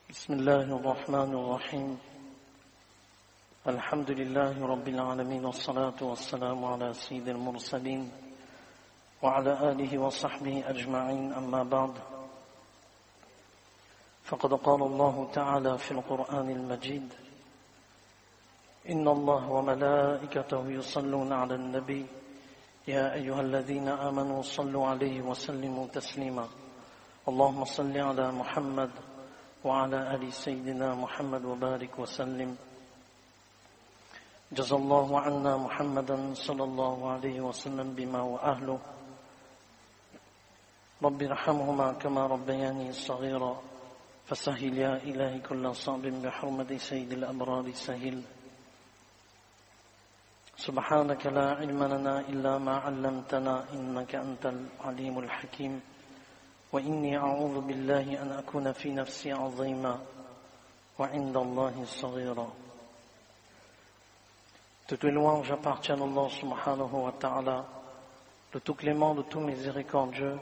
بسم الله الرحمن الرحيم الحمد لله رب العالمين والصلاة والسلام على سيد المرسلين وعلى آله وصحبه أجمعين أما بعد فقد قال الله تعالى في القرآن المجيد إن الله وملائكته يصلون على النبي يا أيها الذين آمنوا صلوا عليه وسلموا تسليما اللهم صل على محمد وعلى آل سيدنا محمد وبارك وسلم جزا الله عنا محمدا صلى الله عليه وسلم بما وأهله رب ارحمهما كما ربياني صغيرا فسهل يا إلهي كل صعب بحرمة سيد الأبرار سهل سبحانك لا علم لنا إلا ما علمتنا إنك أنت العليم الحكيم وإني أعوذ بالله أن أكون في نفسي عظيما وعند الله صغيرا. Toutes les louanges appartiennent à Allah subhanahu wa ta'ala, le tout clément, le tout miséricordieux,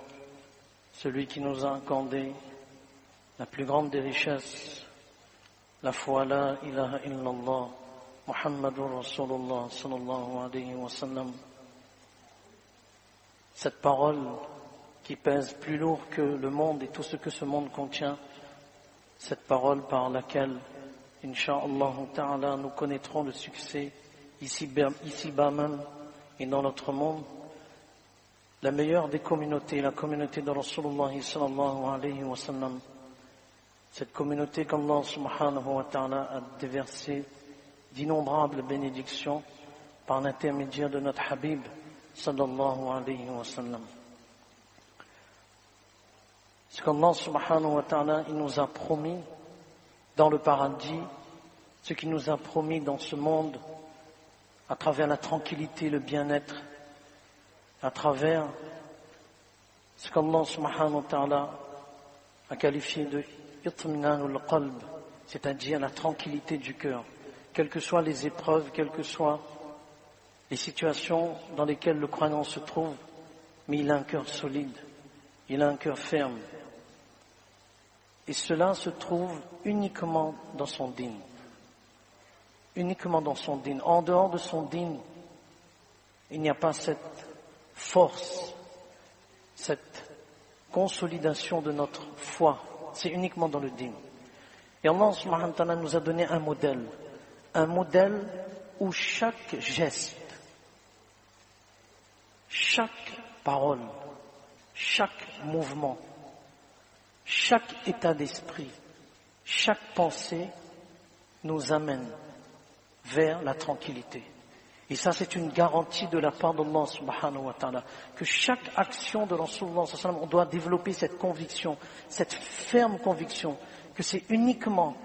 celui qui nous a accordé la plus grande des richesses, la foi la ilaha illallah, Muhammadur Rasulullah sallallahu alayhi wa sallam. Cette parole qui pèse plus lourd que le monde et tout ce que ce monde contient, cette parole par laquelle, incha'Allah ta'ala, nous connaîtrons le succès ici-bas même et dans notre monde, la meilleure des communautés, la communauté de Rasulullah sallallahu alayhi wa sallam, cette communauté qu'Allah subhanahu wa ta'ala a déversé d'innombrables bénédictions par l'intermédiaire de notre Habib sallallahu alayhi wa sallam. Ce qu'Allah subhanahu wa ta'ala il nous a promis dans le paradis, ce qu'il nous a promis dans ce monde, à travers la tranquillité, le bien-être, à travers ce qu'Allah subhanahu wa ta'ala a qualifié de itminanul qalb, c'est-à-dire la tranquillité du cœur, quelles que soient les épreuves, quelles que soient les situations dans lesquelles le croyant se trouve, mais il a un cœur solide, il a un cœur ferme. Et cela se trouve uniquement dans son dîn. Uniquement dans son dîn. En dehors de son dîn, il n'y a pas cette force, cette consolidation de notre foi. C'est uniquement dans le dîn. Et Allah subhanahu wa ta'ala nous a donné un modèle où chaque geste, chaque parole, chaque mouvement, chaque état d'esprit, chaque pensée nous amène vers la tranquillité. Et ça, c'est une garantie de la part d'Allah subhanahu wa ta'ala, que chaque action de Rasulullah sallallahu alayhi wa sallam, on doit développer cette conviction, cette ferme conviction, que c'est uniquement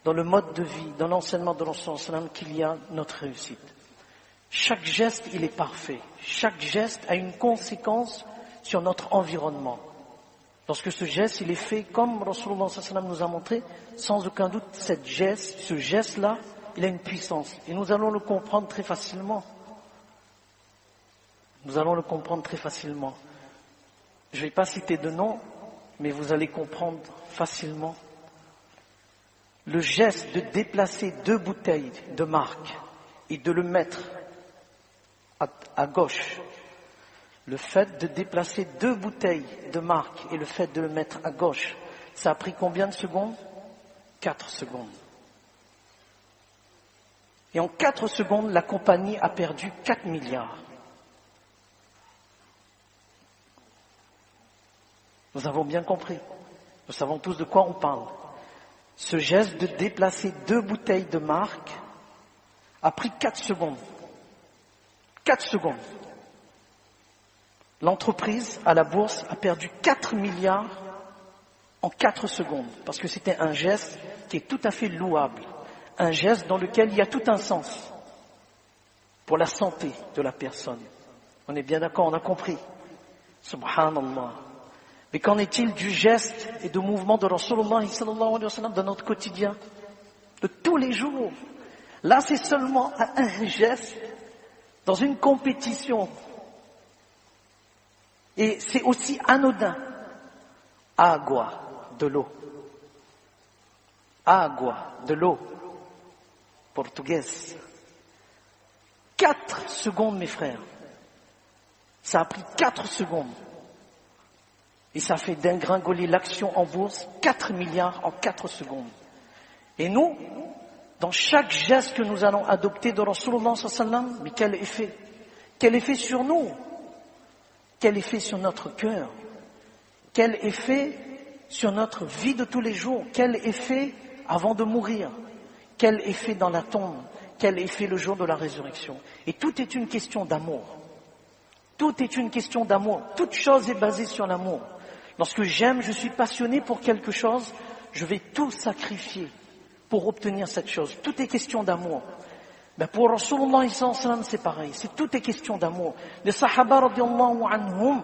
dans le mode de vie, dans l'enseignement de Rasulullah sallallahu alayhi wa sallam, qu'il y a notre réussite. Chaque geste, il est parfait. Chaque geste a une conséquence sur notre environnement. Lorsque ce geste, il est fait comme Rasulullah sallallahu alayhi wa sallam nous a montré, sans aucun doute, ce geste-là, il a une puissance. Et nous allons le comprendre très facilement. Nous allons le comprendre très facilement. Je ne vais pas citer de nom, mais vous allez comprendre facilement. Le geste de déplacer 2 bouteilles de marque et de le mettre à gauche, le fait de déplacer 2 bouteilles de marque et le fait de le mettre à gauche, ça a pris combien de secondes? 4 secondes. Et en 4 secondes, la compagnie a perdu 4 milliards. Nous avons bien compris. Nous savons tous de quoi on parle. Ce geste de déplacer 2 bouteilles de marque a pris 4 secondes. 4 secondes. L'entreprise à la bourse a perdu 4 milliards en 4 secondes. Parce que c'était un geste qui est tout à fait louable. Un geste dans lequel il y a tout un sens pour la santé de la personne. On est bien d'accord, on a compris. Subhanallah. Mais qu'en est-il du geste et du mouvement de Rasulullah sallallahu alayhi wa sallam dans notre quotidien, de tous les jours? Là, c'est seulement un geste dans une compétition. Et c'est aussi anodin. Agua, de l'eau. Água, de l'eau, portugaise. 4 secondes, mes frères. Ça a pris 4 secondes. Et ça fait dégringoler l'action en bourse 4 milliards en 4 secondes. Et nous, dans chaque geste que nous allons adopter de Rasulullah sallallahu alayhi wa sallam, mais quel effet? Quel effet sur nous? Quel effet sur notre cœur? Quel effet sur notre vie de tous les jours? Quel effet avant de mourir? Quel effet dans la tombe? Quel effet le jour de la résurrection? Et tout est une question d'amour. Tout est une question d'amour. Toute chose est basée sur l'amour. Lorsque j'aime, je suis passionné pour quelque chose, je vais tout sacrifier pour obtenir cette chose. Tout est question d'amour. Ben pour Rasulullah sallallahu alayhi wa sallam, c'est pareil. Tout est question d'amour. Les Sahaba radiyallahu anhum,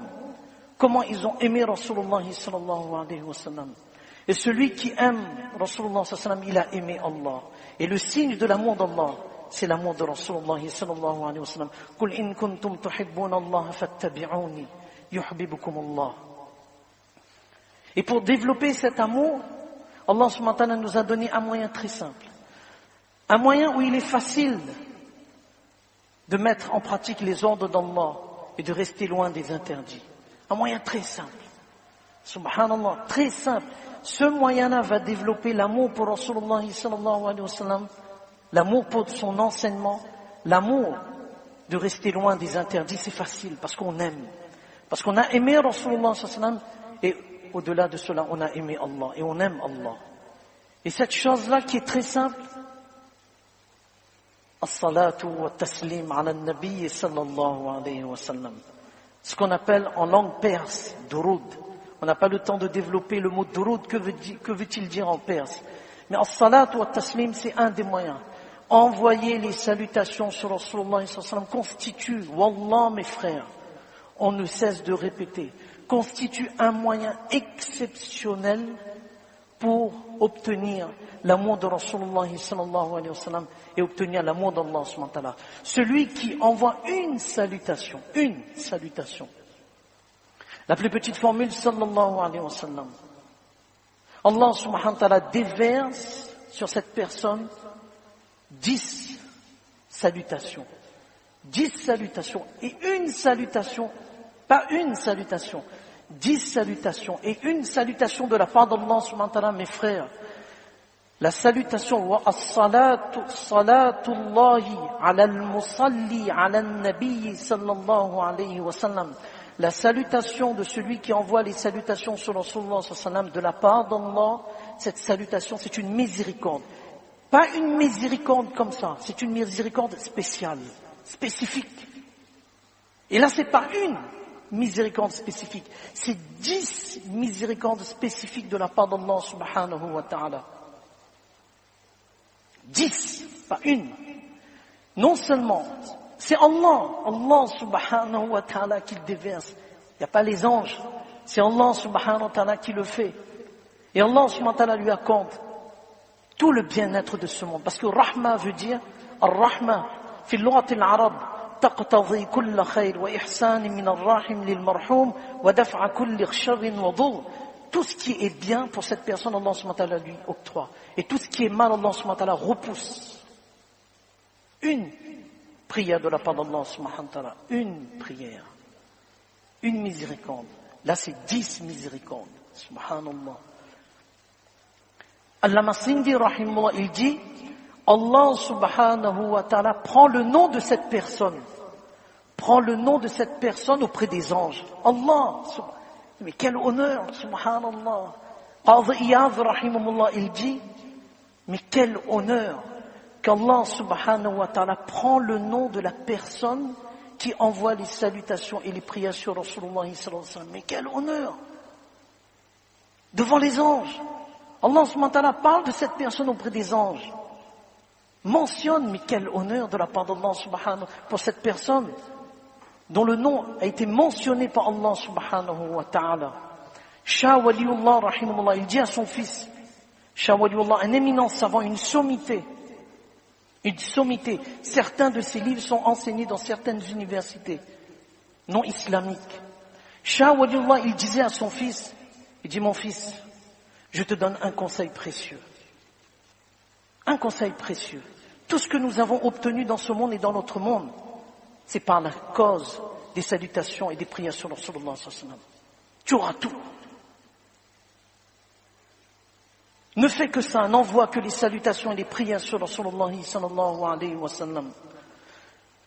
comment ils ont aimé Rasulullah sallallahu alayhi wa sallam. Et celui qui aime Rasulullah sallallahu alayhi wa sallam, il a aimé Allah. Et le signe de l'amour d'Allah, c'est l'amour de Rasulullah sallallahu alayhi wa sallam. Qul in kuntum tuhibbuna Allah fattabi'uni yuhibbukum Allah. Et pour développer cet amour, Allah subhanahu wa ta'ala nous a donné un moyen très simple. Un moyen où il est facile de mettre en pratique les ordres d'Allah et de rester loin des interdits. Un moyen très simple. Subhanallah, très simple. Ce moyen-là va développer l'amour pour Rasulullah sallallahu alayhi wa sallam, l'amour pour son enseignement, l'amour de rester loin des interdits. C'est facile parce qu'on aime. Parce qu'on a aimé Rasulullah sallallahu alayhi wa sallam et au-delà de cela, on a aimé Allah et on aime Allah. Et cette chose-là qui est très simple, as-salatu wa taslim ala nabi sallallahu alayhi wa sallam. Ce qu'on appelle en langue perse, durud. On n'a pas le temps de développer le mot durud, que veut-il dire en perse? Mais as-salatu wa taslim, c'est un des moyens. Envoyer les salutations sur Rasulullah sallallahu alayhi wa sallam constitue, wallah mes frères, on ne cesse de répéter, constitue un moyen exceptionnel pour obtenir l'amour de Rasulullah sallallahu alayhi wa sallam et obtenir l'amour d'Allah subhanahu wa ta'ala. Celui qui envoie une salutation, la plus petite formule sallallahu alayhi wa sallam, Allah subhanahu wa ta'ala déverse sur cette personne 10 salutations. 10 salutations et une salutation, pas une salutation, 10 salutations et une salutation de la part d'Allah subhanahu wa ta'ala, mes frères. La salutation wa as-salatu salatullahi ala al-musalli ala al-nabi sallallahu alayhi wa sallam. La salutation de celui qui envoie les salutations sur Rasulullah sallallahu alayhi wa sallam de la part d'Allah, cette salutation c'est une miséricorde. Pas une miséricorde comme ça, c'est une miséricorde spéciale, spécifique. Et là c'est pas une miséricorde spécifique, c'est 10 miséricordes spécifiques de la part d'Allah subhanahu wa ta'ala. 10, pas une. Non seulement, c'est Allah subhanahu wa ta'ala qui le déverse. Il n'y a pas les anges, c'est Allah subhanahu wa ta'ala qui le fait. Et Allah subhanahu wa ta'ala lui accorde tout le bien-être de ce monde. Parce que Rahma veut dire, Ar-Rahma, fi l'ughati al-arab, تقتضي كل خير وإحسان من الراحم للمرحوم ودفع كل شر وضر. Tout ce qui est bien pour cette personne, Allah subhanahu wa ta'ala lui octroie. Et tout ce qui est mal, Allah subhanahu wa ta'ala repousse. Une prière de la part d'Allah subhanahu wa ta'ala. Une prière. Une miséricorde. Là, c'est 10 miséricordes. Subhanallah. Allama Sindi, rahimahullah, il dit, Allah subhanahu wa ta'ala prend le nom de cette personne. Prend le nom de cette personne auprès des anges. Allah, mais quel honneur, subhanallah. Qadhi Iyad, rahimahullah, il dit, mais quel honneur qu'Allah subhanahu wa ta'ala prend le nom de la personne qui envoie les salutations et les prières sur Rasulullah sallallahu alayhi wa sallam. Mais quel honneur devant les anges. Allah subhanahu wa ta'ala parle de cette personne auprès des anges. Mentionne, mais quel honneur de la part d'Allah subhanahu pour cette personne dont le nom a été mentionné par Allah subhanahu wa ta'ala. Shah Waliullah rahimahullah, il dit à son fils, Shah Waliullah, un éminent savant, une sommité. Certains de ses livres sont enseignés dans certaines universités non islamiques. Shah Waliullah, il disait à son fils, il dit, mon fils, je te donne un conseil précieux. Un conseil précieux. Tout ce que nous avons obtenu dans ce monde et dans notre monde, c'est par la cause des salutations et des prières sur le Rasulullah sallallahu alayhi wa sallam. Tu auras tout. Ne fais que ça, n'envoie que les salutations et les prières sur le Rasulullah sallallahu alayhi wa sallam.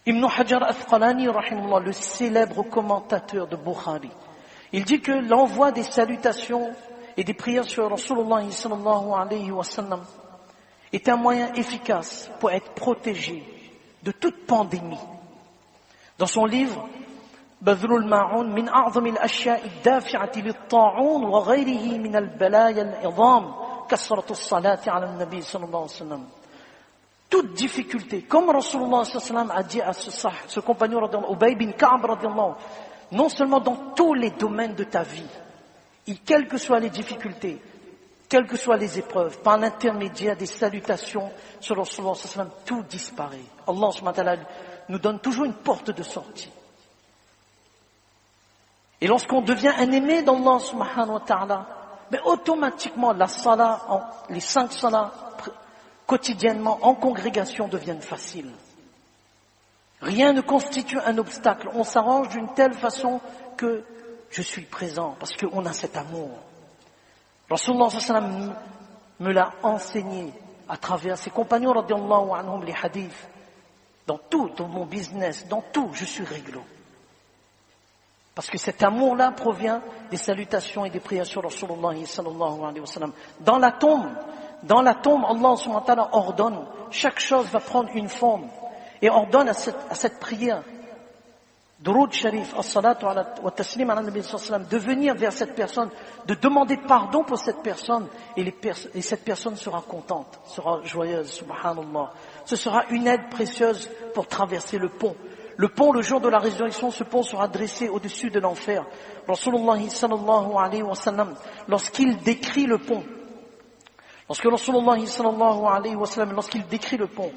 Ibn Hajar al-Asqalani, rahimahullah, le célèbre commentateur de Bukhari, il dit que l'envoi des salutations et des prières sur Rasulullah sallallahu alayhi wa sallam est un moyen efficace pour être protégé de toute pandémie. Dans son livre بذل الماعون من أعظم الأشياء الدافعة للطاعون وغيره من البلايا العظام كثرة الصلاة على النبي صلى الله عليه وسلم. Toute difficulté, comme Rasulullah sallallahu alayhi wa sallam a dit à ce compagnon Ubay bin Ka'b radiyallahu, non seulement dans tous les domaines de ta vie, et quelles que soient les difficultés, quelles que soient les épreuves, par l'intermédiaire des salutations sur Rasulullah sallallahu alayhi wa sallam, tout disparaît. Allah subhanahu wa ta'ala nous donne toujours une porte de sortie. Et lorsqu'on devient un aimé d'Allah subhanahu wa ta'ala, mais automatiquement la salat, les 5 salats quotidiennement en congrégation deviennent faciles. Rien ne constitue un obstacle. On s'arrange d'une telle façon que je suis présent parce qu'on a cet amour. Rasulullah sallallahu alayhi wa sallam me l'a enseigné à travers ses compagnons radiyallahu anhum, les hadiths. Dans tout, dans mon business, dans tout, je suis réglo. Parce que cet amour-là provient des salutations et des prières sur Rasulullah sallallahu alayhi wa sallam. Dans la tombe, Allah subhanahu wa ta'ala ordonne, chaque chose va prendre une forme et ordonne à cette prière, Duroud Sharif, as-salatu wa taslim ala nabi sallallahu alayhi wa sallam, de venir vers cette personne, de demander pardon pour cette personne et cette personne sera contente, sera joyeuse, subhanallah. Ce sera une aide précieuse pour traverser le pont. Le pont, le jour de la résurrection, ce pont sera dressé au-dessus de l'enfer. Rasulullah sallallahu alayhi wa sallam, lorsqu'il décrit le pont, lorsqu'il décrit le pont,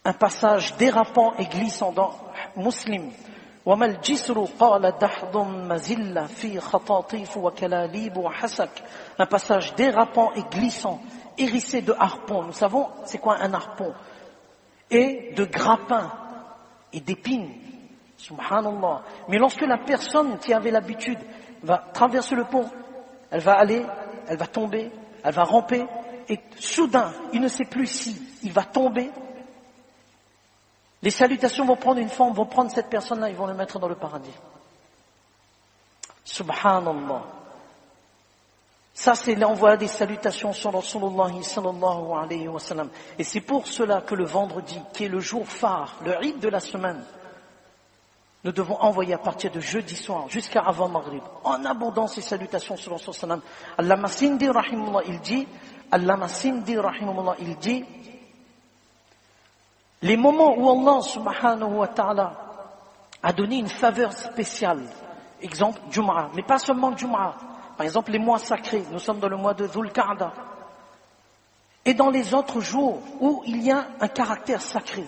un passage dérapant et glissant dans Muslim, وَمَا الْجِسْرُ قَالَ دَحْضٌ مَزِلَّ فِي خَطَاطِيفُ وَكَلَالِيبُ وَحَسَكْ, un passage dérapant et glissant, hérissé de harpons. Nous savons c'est quoi un harpon, et de grappins et d'épines, subhanallah. Mais lorsque la personne qui avait l'habitude va traverser le pont, elle va aller, elle va tomber, elle va ramper, et soudain, il ne sait plus si il va tomber. Les salutations vont prendre une forme, vont prendre cette personne-là, ils vont le mettre dans le paradis. Subhanallah. Ça, c'est l'envoi des salutations sur Rasulullah sallallahu alayhi wa sallam. Et c'est pour cela que le vendredi, qui est le jour phare, le Eid de la semaine, nous devons envoyer à partir de jeudi soir jusqu'à avant Maghrib, en abondance ces salutations sur Rasulullah sallam. Allama Sindi rahimullah, il dit, les moments où Allah subhanahu wa ta'ala a donné une faveur spéciale, exemple Jum'ah, mais pas seulement Jum'ah, par exemple les mois sacrés, nous sommes dans le mois de Dhul Qa'da, et dans les autres jours où il y a un caractère sacré,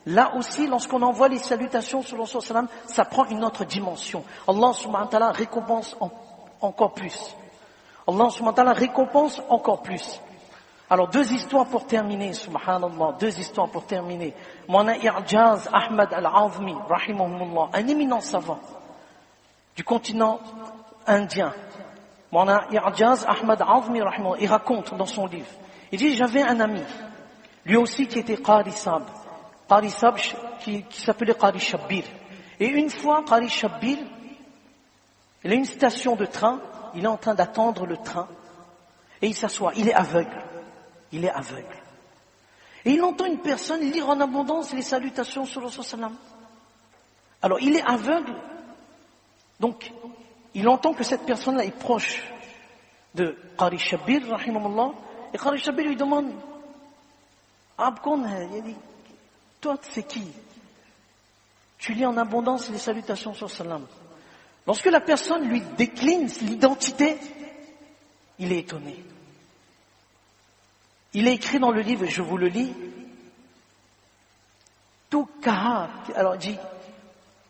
là aussi lorsqu'on envoie les salutations sur le Rasul sallam, ça prend une autre dimension. Allah subhanahu wa ta'ala récompense encore plus. Allah subhanahu wa ta'ala récompense encore plus. Alors, 2 histoires pour terminer, subhanallah, 2 histoires pour terminer. Mawlana I'jaz Ahmad al-Azmi, rahimahumullah, un éminent savant du continent indien. Mawlana I'jaz Ahmad al-Azmi, rahimahullah, il raconte dans son livre. Il dit, j'avais un ami, lui aussi qui était Qari Sab, qui s'appelait Qari Shabbir. Et une fois, Qari Shabbir, il a une station de train, il est en train d'attendre le train, et il s'assoit, il est aveugle. Il est aveugle. Et il entend une personne lire en abondance les salutations sur le Rasul sallam. Alors, il est aveugle. Donc, il entend que cette personne-là est proche de Qari Shabbir, rahimahullah. Et Qari Shabbir lui demande, Abkon, il dit, toi, c'est qui? Tu lis en abondance les salutations sur le Rasul sallam. Lorsque la personne lui décline l'identité, il est étonné. Il est écrit dans le livre, je vous le lis, Tukaha, alors il dit,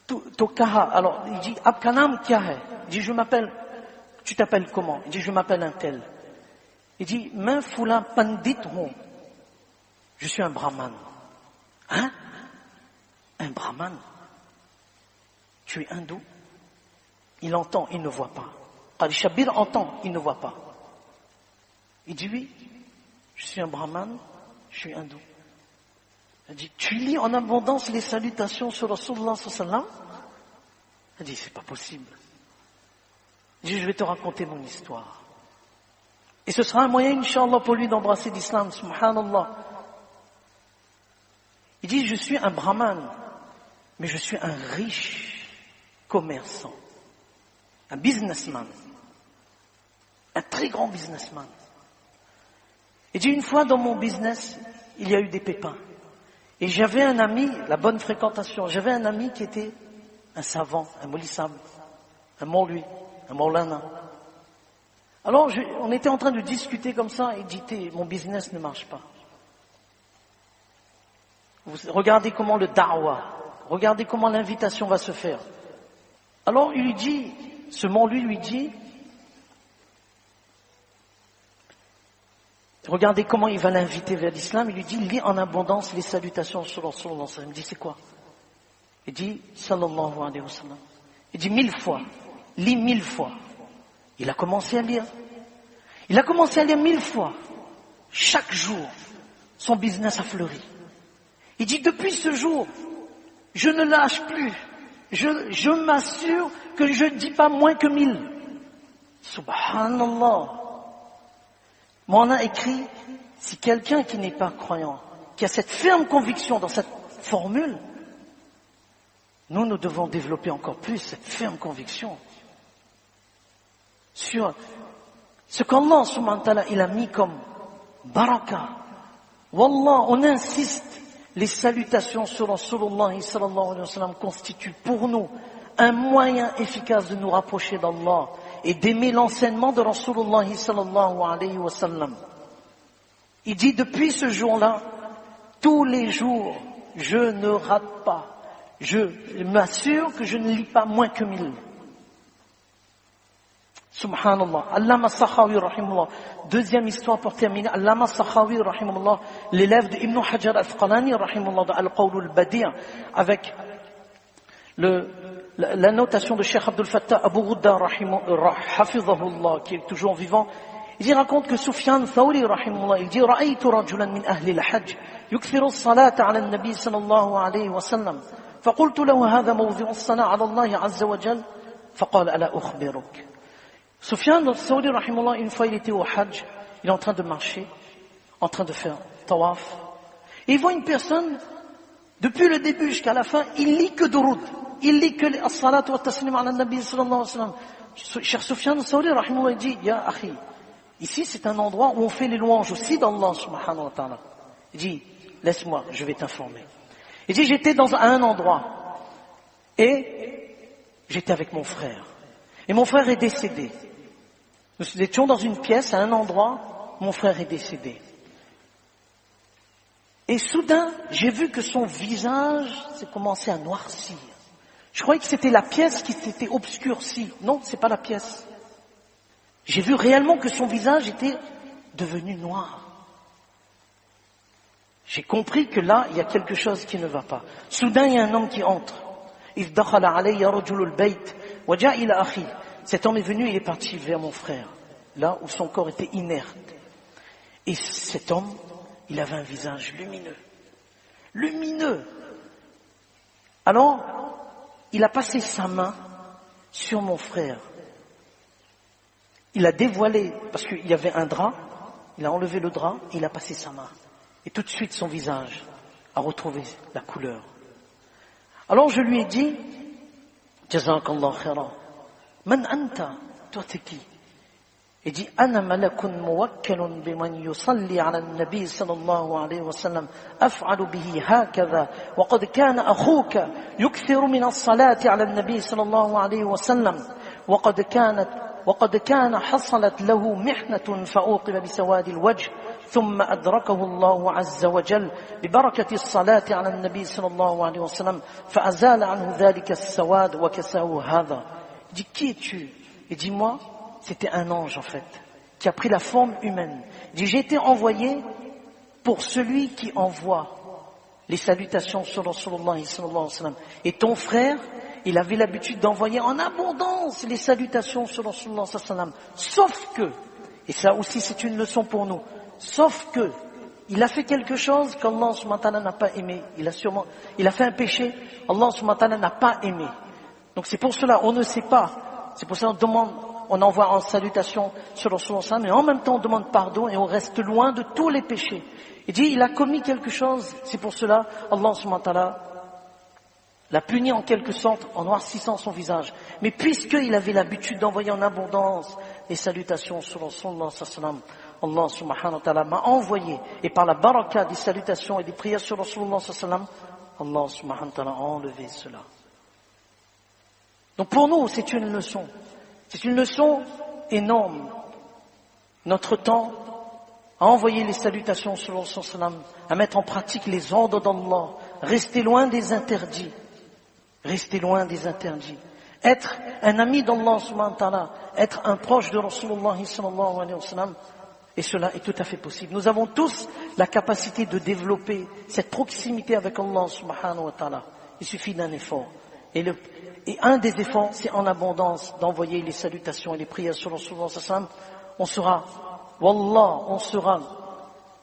Tukaha, alors il dit, Abkanam Kyahe, il dit, je m'appelle, tu t'appelles comment? Il dit, je m'appelle un tel. Il dit, Main Foulin Pandit Hon, je suis un brahman. Hein? Un brahman? Tu es hindou? Il entend, il ne voit pas. Qadi Shabir entend, il ne voit pas. Il dit oui, je suis un brahman, je suis hindou. Il dit, tu lis en abondance les salutations sur Rasulullah sallallahu. Il dit, c'est pas possible. Il dit, je vais te raconter mon histoire. Et ce sera un moyen, Inch'Allah, pour lui d'embrasser l'islam, subhanallah. Il dit, je suis un brahman, mais je suis un riche commerçant, un businessman, un très grand businessman. Il dit, une fois dans mon business, il y a eu des pépins. Et j'avais un ami, la bonne fréquentation, j'avais un ami qui était un savant, un molissab, un maulwi, un maulana. Alors, on était en train de discuter comme ça, et il dit, mon business ne marche pas. Regardez comment le da'wah, regardez comment l'invitation va se faire. Alors, il lui dit, ce maulwi lui dit, regardez comment il va l'inviter vers l'islam. Il lui dit, lis en abondance les salutations sur Rasulullah. Il me dit, c'est quoi? Il dit, sallallahu alayhi wa sallam. Il dit 1000 fois. Lis 1000 fois. Il a commencé à lire. Il a commencé à lire 1000 fois. Chaque jour, son business a fleuri. Il dit, depuis ce jour, je ne lâche plus. Je m'assure que je ne dis pas moins que 1000. Subhanallah. Moi, on a écrit, si quelqu'un qui n'est pas croyant, qui a cette ferme conviction dans cette formule, nous devons développer encore plus cette ferme conviction sur ce qu'Allah subhanahu wa ta'ala il a mis comme baraka. Wallah, on insiste, les salutations sur Rasulullah sallallahu alayhi wa sallam constituent pour nous un moyen efficace de nous rapprocher d'Allah et d'aimer l'enseignement de Rasulullah sallallahu alayhi wa sallam. Il dit, depuis ce jour-là, tous les jours, je ne rate pas. Je m'assure que je ne lis pas moins que 1000. Subhanallah. Allama Sakhawi rahimahullah. Deuxième histoire pour terminer. Allama Sakhawi rahimahullah, l'élève de Ibn Hajar al-Asqalani rahimahullah dans Al-Qawl al-Badi' avec la notation de Cheikh Abdul Fattah Abu Ghudda hafizahullah, qui est toujours vivant. Il raconte que Sufyan Thawri rahimahullah, il dit رأيت رجلا من أهل الحج يكثر الصلاة على النبي صلى الله عليه وسلم فقلت له هذا موضع الصلاة على الله عز وجل فقال ألا أخبرك. Sufyan Thawri rahimahullah, une fois il était au Hajj, il est en train de marcher, en train de faire tawaf, et il voit une personne, depuis le début jusqu'à la fin, il lit que durud, il lit que les as-salatu wa taslim ala nabi sallallahu alayhi wa sallam. Cheikh Sufyan Thawri rahimahullah, il dit, ya akhi, ici, c'est un endroit où on fait les louanges aussi d'Allah subhanahu wa ta'ala. Il dit, laisse-moi, je vais t'informer. Il dit, j'étais dans un endroit et j'étais avec mon frère. Et mon frère est décédé. Nous étions dans une pièce à un endroit, mon frère est décédé. Et soudain, j'ai vu que son visage s'est commencé à noircir. Je croyais que c'était la pièce qui s'était obscurcie. Non, c'est pas la pièce. J'ai vu réellement que son visage était devenu noir. J'ai compris que là, il y a quelque chose qui ne va pas. Soudain, il y a un homme qui entre. Cet homme est venu, il est parti vers mon frère, là où son corps était inerte. Et cet homme, il avait un visage lumineux. Lumineux. Alors, il a passé sa main sur mon frère. Il a dévoilé, parce qu'il y avait un drap, il a enlevé le drap, et il a passé sa main. Et tout de suite, son visage a retrouvé la couleur. Alors je lui ai dit, Jazakallah khairan, man anta, toi t'es qui? Il dit, ana malakun muwakkalun biman yusalli ala nabi sallallahu alayhi wa sallam, af'alu bihi hakadha, wa qad kana akhuka yukthiru min as-salati ala nabi sallallahu alayhi wa sallam, wa qad kana hasalat lahu mihnatun fa'uqiba bisawad al-wajh, ثم أدركه الله عز وجل ببركة الصلاة على النبي صلى الله عليه وسلم فأزال عنه ذلك السواد وكساه هذا. Il dit, qui es-tu? Il dit, moi, c'était un ange en fait, qui a pris la forme humaine. Il dit, j'ai été envoyé pour celui qui envoie les salutations sur Rasulullah sallallahu alayhi wa sallam. Et ton frère, il avait l'habitude d'envoyer en abondance les salutations sur Rasulullah sallallahu alayhi wa sallam. Sauf que, et ça aussi c'est une leçon pour nous, sauf que, il a fait quelque chose qu'Allah subhanahu wa ta'ala n'a pas aimé. Il a fait un péché, Allah subhanahu wa ta'ala n'a pas aimé. Donc c'est pour cela, on ne sait pas. C'est pour ça on envoie en salutation sur Rasulullah sallallahu alayhi wa sallam, et en même temps on demande pardon et on reste loin de tous les péchés. Il dit, il a commis quelque chose, c'est pour cela, Allah subhanahu wa ta'ala l'a puni en quelque sorte en noircissant son visage. Mais puisqu'il avait l'habitude d'envoyer en abondance les salutations sur Rasulullah sallallahu alayhi wa sallam, Allah subhanahu wa ta'ala m'a envoyé, et par la baraka des salutations et des prières sur Rasulullah sallallahu alayhi wa sallam, Allah subhanahu wa ta'ala a enlevé cela. Donc pour nous, c'est une leçon. C'est une leçon énorme. Notre temps à envoyer les salutations sur le Rasul sallam, à mettre en pratique les ordres d'Allah, rester loin des interdits, rester loin des interdits, être un ami d'Allah subhanahu wa ta'ala, être un proche de Rasulullah sallallahu alayhi wa sallam, et cela est tout à fait possible. Nous avons tous la capacité de développer cette proximité avec Allah subhanahu wa ta'ala. Il suffit d'un effort. Et un des efforts, c'est en abondance d'envoyer les salutations et les prières sur Rasulullah sallallahu alayhi wa sallam. On sera Wallah, on sera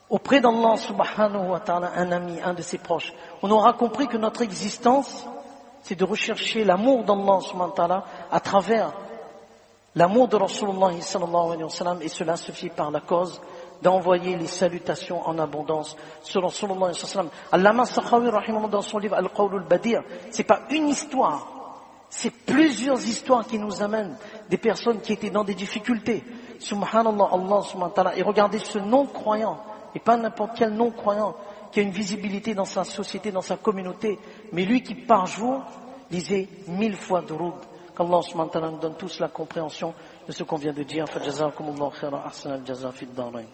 auprès d'Allah subhanahu wa ta'ala un ami, un de ses proches. On aura compris que notre existence, c'est de rechercher l'amour d'Allah subhanahu wa ta'ala à travers l'amour de Rasulullah sallallahu alayhi wa sallam, et cela se fait par la cause d'envoyer les salutations en abondance sur Rasulullah sallallahu alayhi wa sallam. Allama Sakhawi rahimahullah dans son livre Al-Qawl al-Badir, c'est pas une histoire, c'est plusieurs histoires qui nous amènent des personnes qui étaient dans des difficultés. Subhanallah, Allah subhanahu wa ta'ala, et regardez ce non-croyant, et pas n'importe quel non-croyant, qui a une visibilité dans sa société, dans sa communauté, mais lui qui par jour lisait 1000 fois Duroud. Qu'Allah subhanahu wa ta'ala nous donne tous la compréhension de ce qu'on vient de dire. Fajazakumullahu khairan, ahsan al-jaza fi ad-darain.